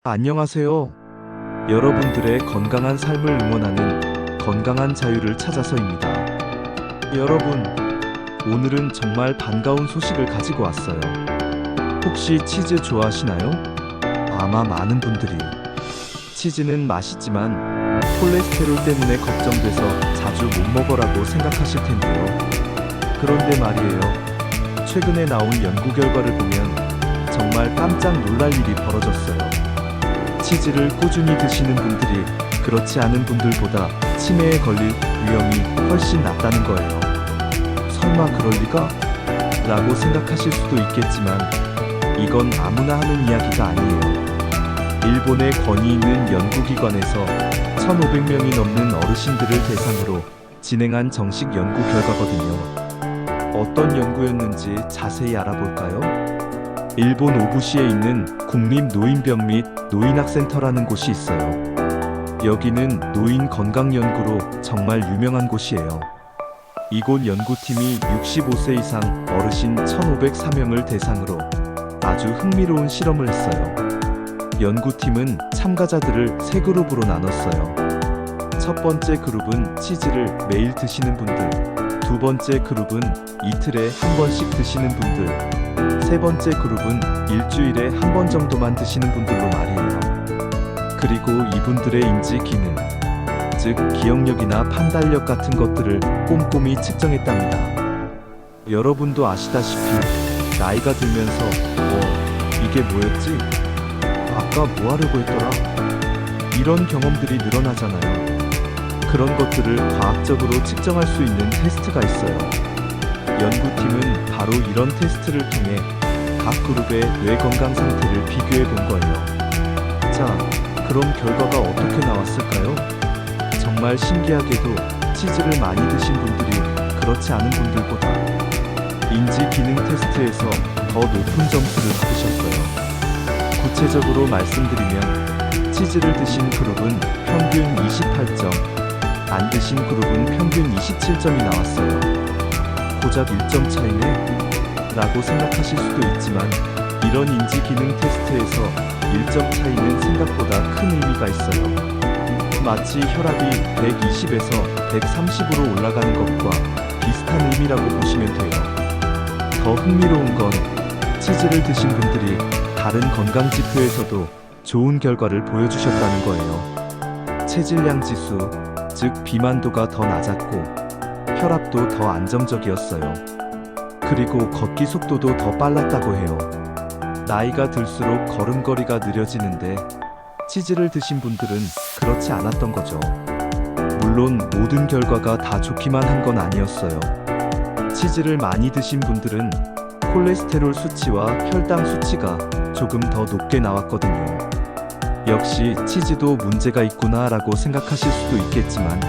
안녕하세요. 여러분들의 건강한 삶을 응원하는 건강한 자유를 찾아서입니다. 여러분, 오늘은 정말 반가운 소식을 가지고 왔어요. 혹시 치즈 좋아하시나요? 아마 많은 분들이 치즈는 맛있지만 콜레스테롤 때문에 걱정돼서 자주 못 먹어라고 생각하실 텐데요. 그런데 말이에요. 최근에 나온 연구 결과를 보면 정말 깜짝 놀랄 일이 벌어졌어요. 치즈를 꾸준히 드시는 분들이 그렇지 않은 분들보다 치매에 걸릴 위험이 훨씬 낮다는 거예요. 설마 그럴 리가? 라고 생각하실 수도 있겠지만 이건 아무나 하는 이야기가 아니에요. 일본의 권위 있는 연구기관에서 1,500명이 넘는 어르신들을 대상으로 진행한 정식 연구 결과거든요. 어떤 연구였는지 자세히 알아볼까요? 일본 오부시에 있는 국립노인병 및 노인학센터라는 곳이 있어요. 여기는 노인 건강 연구로 정말 유명한 곳이에요. 이곳 연구팀이 65세 이상 어르신 1,504명을 대상으로 아주 흥미로운 실험을 했어요. 연구팀은 참가자들을 세 그룹으로 나눴어요. 첫 번째 그룹은 치즈를 매일 드시는 분들, 두 번째 그룹은 이틀에 한 번씩 드시는 분들, 세 번째 그룹은 일주일에 한 번 정도만 드시는 분들로 말이에요. 그리고 이분들의 인지 기능, 즉 기억력이나 판단력 같은 것들을 꼼꼼히 측정했답니다. 여러분도 아시다시피 나이가 들면서 이게 뭐였지? 아까 뭐 하려고 했더라? 이런 경험들이 늘어나잖아요. 그런 것들을 과학적으로 측정할 수 있는 테스트가 있어요. 연구팀은 바로 이런 테스트를 통해 각 그룹의 뇌 건강 상태를 비교해 본 거예요. 자, 그럼 결과가 어떻게 나왔을까요? 정말 신기하게도 치즈를 많이 드신 분들이 그렇지 않은 분들보다 인지 기능 테스트에서 더 높은 점수를 받으셨어요. 구체적으로 말씀드리면 치즈를 드신 그룹은 평균 28점, 안 드신 그룹은 평균 27점이 나왔어요. 고작 1점 차이네? 라고 생각하실 수도 있지만 이런 인지 기능 테스트에서 1점 차이는 생각보다 큰 의미가 있어요. 마치 혈압이 120에서 130으로 올라가는 것과 비슷한 의미라고 보시면 돼요. 더 흥미로운 건 치즈를 드신 분들이 다른 건강 지표에서도 좋은 결과를 보여주셨다는 거예요. 체질량 지수, 즉 비만도가 더 낮았고 혈압도 더 안정적이었어요. 그리고 걷기 속도도 더 빨랐다고 해요. 나이가 들수록 걸음걸이가 느려지는데 치즈를 드신 분들은 그렇지 않았던 거죠. 물론 모든 결과가 다 좋기만 한 건 아니었어요. 치즈를 많이 드신 분들은 콜레스테롤 수치와 혈당 수치가 조금 더 높게 나왔거든요. 역시 치즈도 문제가 있구나 라고 생각하실 수도 있겠지만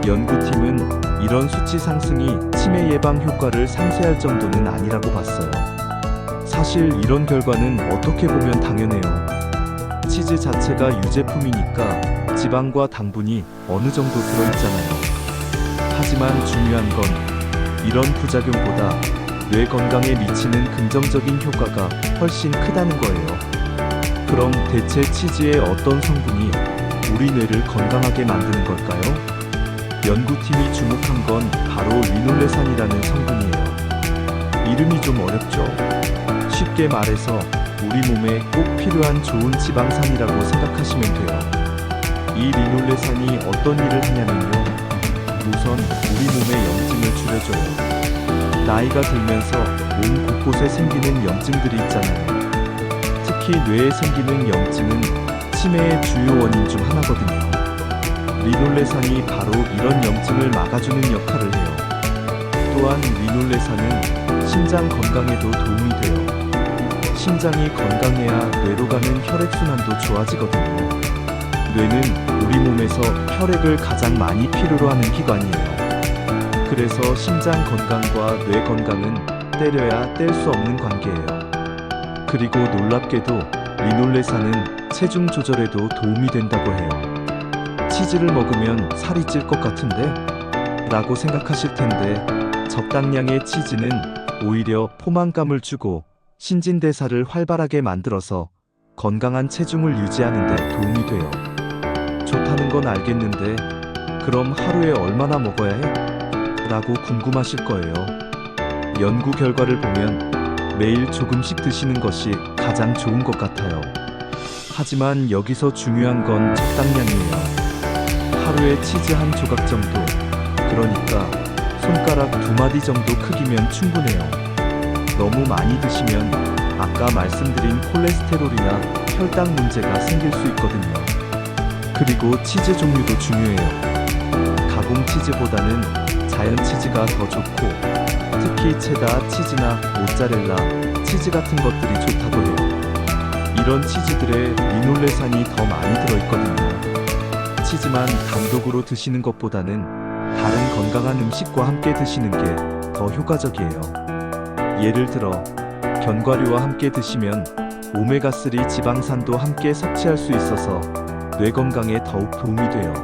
연구팀은 이런 수치 상승이 치매 예방 효과를 상쇄할 정도는 아니라고 봤어요. 사실 이런 결과는 어떻게 보면 당연해요. 치즈 자체가 유제품이니까 지방과 당분이 어느 정도 들어있잖아요. 하지만 중요한 건 이런 부작용보다 뇌 건강에 미치는 긍정적인 효과가 훨씬 크다는 거예요. 그럼 대체 치즈의 어떤 성분이 우리 뇌를 건강하게 만드는 걸까요? 연구팀이 주목한 건 바로 리놀레산이라는 성분이에요. 이름이 좀 어렵죠? 쉽게 말해서 우리 몸에 꼭 필요한 좋은 지방산이라고 생각하시면 돼요. 이 리놀레산이 어떤 일을 하냐면요. 우선 우리 몸의 염증을 줄여줘요. 나이가 들면서 몸 곳곳에 생기는 염증들이 있잖아요. 특히 뇌에 생기는 염증은 치매의 주요 원인 중 하나거든요. 리놀레산이 바로 이런 염증을 막아주는 역할을 해요. 또한 리놀레산은 심장 건강에도 도움이 돼요. 심장이 건강해야 뇌로 가는 혈액순환도 좋아지거든요. 뇌는 우리 몸에서 혈액을 가장 많이 필요로 하는 기관이에요. 그래서 심장 건강과 뇌 건강은 때려야 뗄 수 없는 관계예요. 그리고 놀랍게도 리놀레산은 체중 조절에도 도움이 된다고 해요. 치즈를 먹으면 살이 찔 것 같은데? 라고 생각하실 텐데 적당량의 치즈는 오히려 포만감을 주고 신진대사를 활발하게 만들어서 건강한 체중을 유지하는 데 도움이 돼요. 좋다는 건 알겠는데 그럼 하루에 얼마나 먹어야 해? 라고 궁금하실 거예요. 연구 결과를 보면 매일 조금씩 드시는 것이 가장 좋은 것 같아요. 하지만 여기서 중요한 건 적당량이에요. 하루에 치즈 한 조각 정도, 그러니까 손가락 2마디 정도 크기면 충분해요. 너무 많이 드시면 아까 말씀드린 콜레스테롤이나 혈당 문제가 생길 수 있거든요. 그리고 치즈 종류도 중요해요. 가공 치즈보다는 자연 치즈가 더 좋고, 특히 체다 치즈나 모짜렐라 치즈 같은 것들이 좋다고 해요. 이런 치즈들에 리놀레산이 더 많이 들어있거든요. 치즈만 단독으로 드시는 것보다는 다른 건강한 음식과 함께 드시는 게 더 효과적이에요. 예를 들어 견과류와 함께 드시면 오메가3 지방산도 함께 섭취할 수 있어서 뇌 건강에 더욱 도움이 돼요.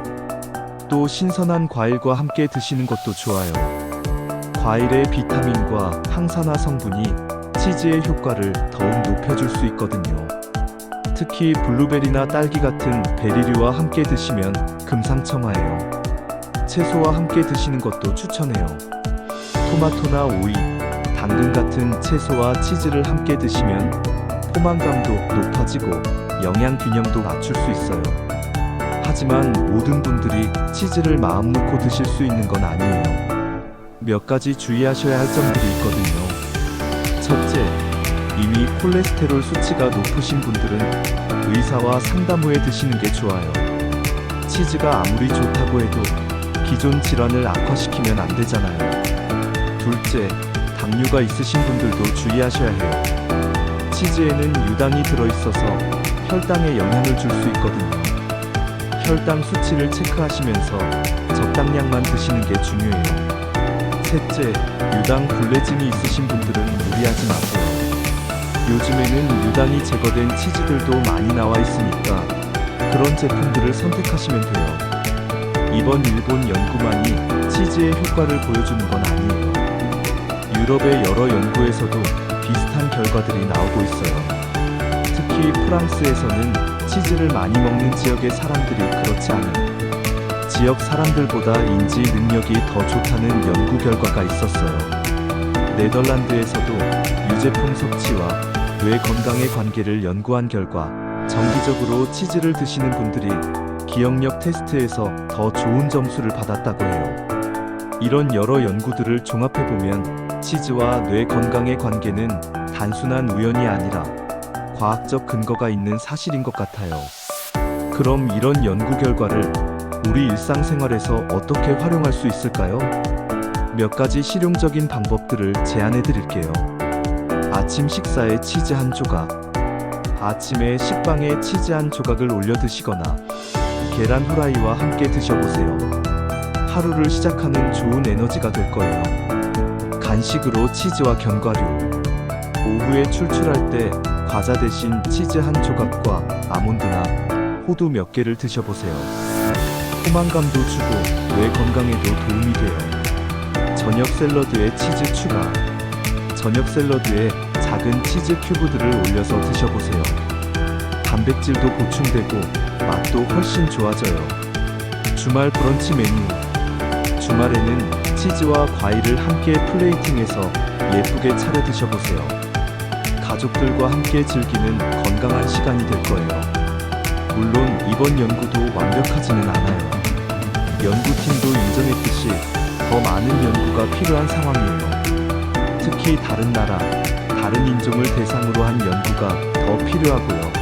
또 신선한 과일과 함께 드시는 것도 좋아요. 과일의 비타민과 항산화 성분이 치즈의 효과를 더욱 높여줄 수 있거든요. 특히 블루베리나 딸기 같은 베리류와 함께 드시면 금상첨화예요. 채소와 함께 드시는 것도 추천해요. 토마토나 오이, 당근 같은 채소와 치즈를 함께 드시면 포만감도 높아지고 영양 균형도 맞출 수 있어요. 하지만 모든 분들이 치즈를 마음 놓고 드실 수 있는 건 아니에요. 몇 가지 주의하셔야 할 점들이 있거든요. 첫째, 이미 콜레스테롤 수치가 높으신 분들은 의사와 상담 후에 드시는 게 좋아요. 치즈가 아무리 좋다고 해도 기존 질환을 악화시키면 안 되잖아요. 둘째, 당뇨가 있으신 분들도 주의하셔야 해요. 치즈에는 유당이 들어있어서 혈당에 영향을 줄 수 있거든요. 혈당 수치를 체크하시면서 적당량만 드시는 게 중요해요. 셋째, 유당 불내증이 있으신 분들은 무리하지 마세요. 요즘에는 유당이 제거된 치즈들도 많이 나와 있으니까 그런 제품들을 선택하시면 돼요. 이번 일본 연구만이 치즈의 효과를 보여주는 건 아니에요. 유럽의 여러 연구에서도 비슷한 결과들이 나오고 있어요. 특히 프랑스에서는 치즈를 많이 먹는 지역의 사람들이 그렇지 않은 지역 사람들보다 인지 능력이 더 좋다는 연구 결과가 있었어요. 네덜란드에서도 유제품 섭취와 뇌 건강의 관계를 연구한 결과 정기적으로 치즈를 드시는 분들이 기억력 테스트에서 더 좋은 점수를 받았다고 해요. 이런 여러 연구들을 종합해보면 치즈와 뇌 건강의 관계는 단순한 우연이 아니라 과학적 근거가 있는 사실인 것 같아요. 그럼 이런 연구 결과를 우리 일상생활에서 어떻게 활용할 수 있을까요? 몇 가지 실용적인 방법들을 제안해 드릴게요. 아침 식사에 치즈 한 조각. 아침에 식빵에 치즈 한 조각을 올려 드시거나 계란 후라이와 함께 드셔보세요. 하루를 시작하는 좋은 에너지가 될 거예요. 간식으로 치즈와 견과류. 오후에 출출할 때 과자 대신 치즈 한 조각과 아몬드나 호두 몇 개를 드셔보세요. 포만감도 주고 뇌 건강에도 도움이 돼요. 저녁 샐러드에 치즈 추가. 저녁 샐러드에 작은 치즈 큐브들을 올려서 드셔보세요. 단백질도 보충되고 맛도 훨씬 좋아져요. 주말 브런치 메뉴. 주말에는 치즈와 과일을 함께 플레이팅해서 예쁘게 차려 드셔보세요. 가족들과 함께 즐기는 건강한 시간이 될 거예요. 물론 이번 연구도 완벽하지는 않아요. 연구팀도 인정했듯이 더 많은 연구가 필요한 상황이에요. 특히 다른 나라, 다른 인종을 대상으로 한 연구가 더 필요하고요.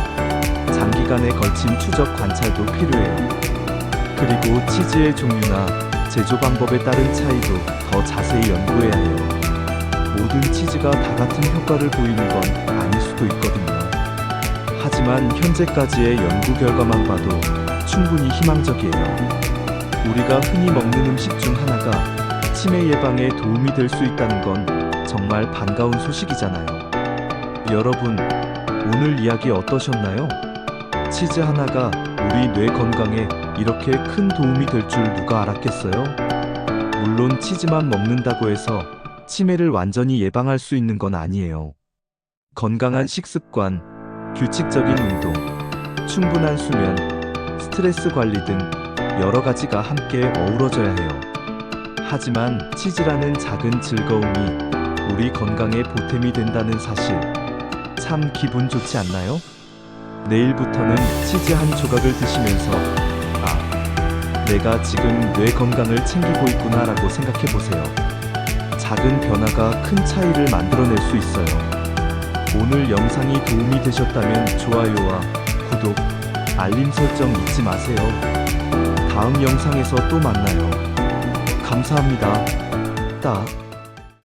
장기간에 걸친 추적 관찰도 필요해요. 그리고 치즈의 종류나 제조 방법에 따른 차이도 더 자세히 연구해야 해요. 모든 치즈가 다 같은 효과를 보이는 건 아닐 수도 있거든요. 하지만 현재까지의 연구 결과만 봐도 충분히 희망적이에요. 우리가 흔히 먹는 음식 중 하나가 치매 예방에 도움이 될 수 있다는 건 정말 반가운 소식이잖아요. 여러분, 오늘 이야기 어떠셨나요? 치즈 하나가 우리 뇌 건강에 이렇게 큰 도움이 될 줄 누가 알았겠어요? 물론 치즈만 먹는다고 해서 치매를 완전히 예방할 수 있는 건 아니에요. 건강한 식습관, 규칙적인 운동, 충분한 수면, 스트레스 관리 등 여러 가지가 함께 어우러져야 해요. 하지만 치즈라는 작은 즐거움이 우리 건강에 보탬이 된다는 사실, 참 기분 좋지 않나요? 내일부터는 치즈 한 조각을 드시면서 내가 지금 뇌 건강을 챙기고 있구나라고 생각해 보세요. 작은 변화가 큰 차이를 만들어낼 수 있어요. 오늘 영상이 도움이 되셨다면 좋아요와 구독, 알림 설정 잊지 마세요. 다음 영상에서 또 만나요. 감사합니다.